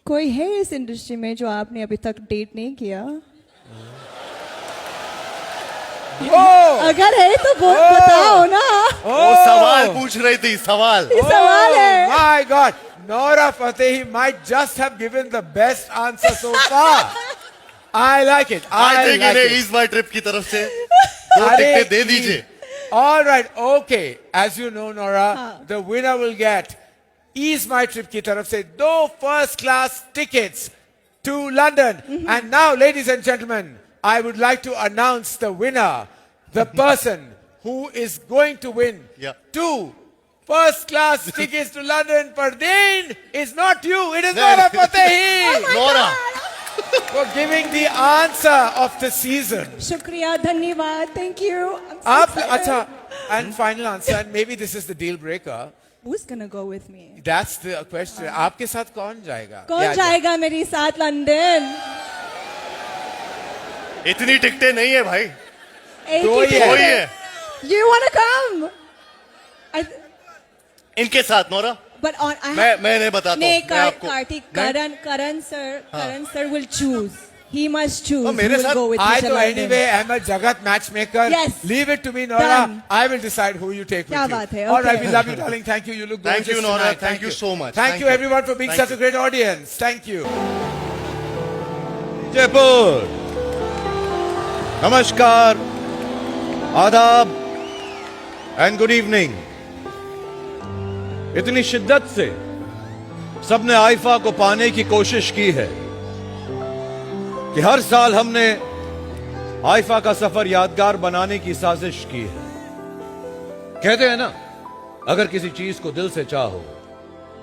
कोई है इस इंडस्ट्री में जो आपने अभी तक डेट नहीं किया? अगर है तो बताओ ना। वो सवाल पूछ रही थी, सवाल। सवाल है। My God, Nora Fatehi might just have given the best answer so far. I like it. I think like इन्हें it. इस बार ट्रिप की तरफ से 2 टिकटें दे दीजिए। All right, okay. As you know, Nora, the winner will get Ease My Trip की तरफ से 2 first class tickets to London. And now, ladies and gentlemen, I would like to announce the winner, the person who is going to win 2 first class tickets to London. Pardeen, it's not you, it is Nora Fatehi. Nora, For giving the answer of the season. शुक्रिया, धन्यवाद, thank you. आप अच्छा, and final answer, and maybe this is the deal breaker. Who's gonna go with me? That's the question. आपके साथ कौन जाएगा? कौन जाएगा मेरे साथ लंदन? इतनी टिकटें नहीं है भाई। दो ही है। You wanna come? इनके साथ नोरा। But on मैं नहीं बताता हूँ। नहीं, मैं आपको Kartik, Karan sir will choose. He must choose. मेरे who will साथ go with I me to do London. anyway. I'm a Jagat matchmaker. Yes. Leave it to me, Nora. Done. I will decide who you take with क्या you. बात है, All right, okay. we love you, darling. Thank you. You look gorgeous Thank you, Nora. tonight. Thank you so much. Thank Thank you, you. everyone, for being Thank such a great audience. Thank you. Jaipur, नमस्कार, आदाब and good evening. इतनी शिद्दत से सबने IIFA को पाने की कोशिश की है कि हर साल हमने आइफा का सफर यादगार बनाने की साजिश की है। कहते हैं ना, अगर किसी चीज को दिल से चाहो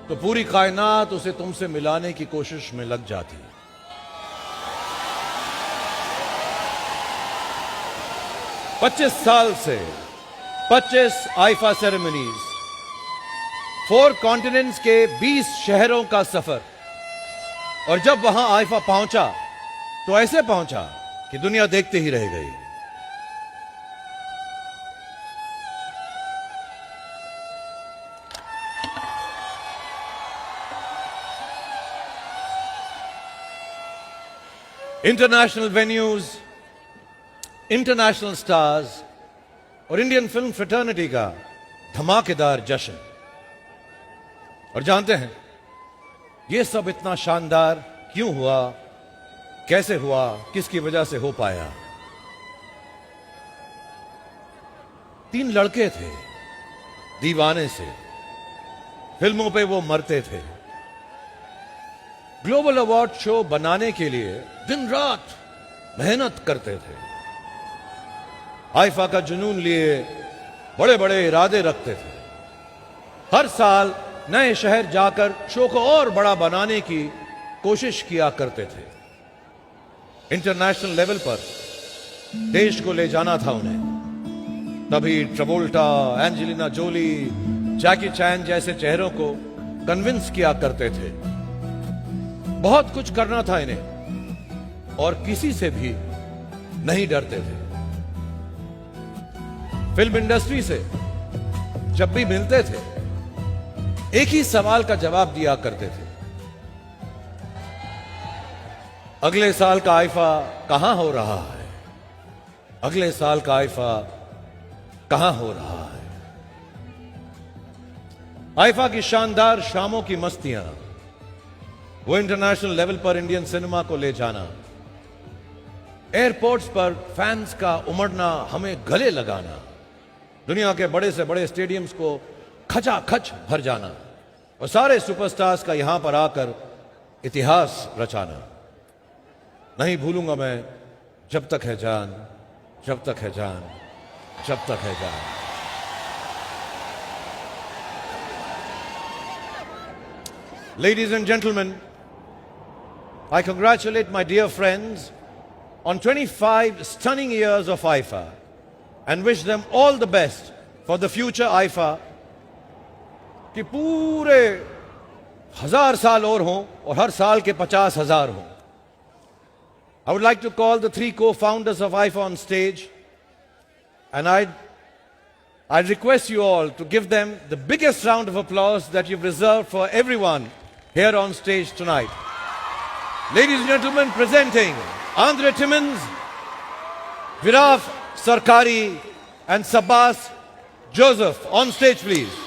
तो पूरी कायनात उसे तुमसे मिलाने की कोशिश में लग जाती है। 25 साल से 25 आइफा सेरेमनीज, 4 कॉन्टिनेंट्स के 20 शहरों का सफर, और जब वहां आइफा पहुंचा तो ऐसे पहुंचा कि दुनिया देखते ही रह गई। इंटरनेशनल वेन्यूज, इंटरनेशनल स्टार्स और इंडियन फिल्म फ्रेटर्निटी का धमाकेदार जश्न। और जानते हैं यह सब इतना शानदार क्यों हुआ, कैसे हुआ, किसकी वजह से हो पाया? 3 लड़के थे दीवाने से, फिल्मों पे वो मरते थे। ग्लोबल अवार्ड शो बनाने के लिए दिन रात मेहनत करते थे। आइफा का जुनून लिए बड़े बड़े इरादे रखते थे। हर साल नए शहर जाकर शो को और बड़ा बनाने की कोशिश किया करते थे। इंटरनेशनल लेवल पर देश को ले जाना था उन्हें। तभी ट्रेवोल्टा, एंजेलिना जोली, जैकी चैन जैसे चेहरों को कन्विंस किया करते थे। बहुत कुछ करना था इन्हें और किसी से भी नहीं डरते थे। फिल्म इंडस्ट्री से जब भी मिलते थे एक ही सवाल का जवाब दिया करते थे, अगले साल का आइफा कहां हो रहा है? अगले साल का आइफा कहां हो रहा है? आइफा की शानदार शामों की मस्तियां, वो इंटरनेशनल लेवल पर इंडियन सिनेमा को ले जाना, एयरपोर्ट्स पर फैंस का उमड़ना, हमें गले लगाना, दुनिया के बड़े से बड़े स्टेडियम्स को खचाखच भर जाना और सारे सुपरस्टार्स का यहां पर आकर इतिहास रचाना। नहीं भूलूंगा मैं जब तक है जान, जब तक है जान, जब तक है जान। Ladies and gentlemen, I congratulate my dear friends on 25 stunning years of IFA and wish them all the best for the future IFA, कि पूरे 1000 साल और हों और हर साल के 50,000 हों। I would like to call the 3 co-founders of IFA on stage, and I'd request you all to give them the biggest round of applause that you've reserved for everyone here on stage tonight. Ladies and gentlemen, presenting Andre Timmins, Viraf Sarkari and Sabas Joseph. On stage, please.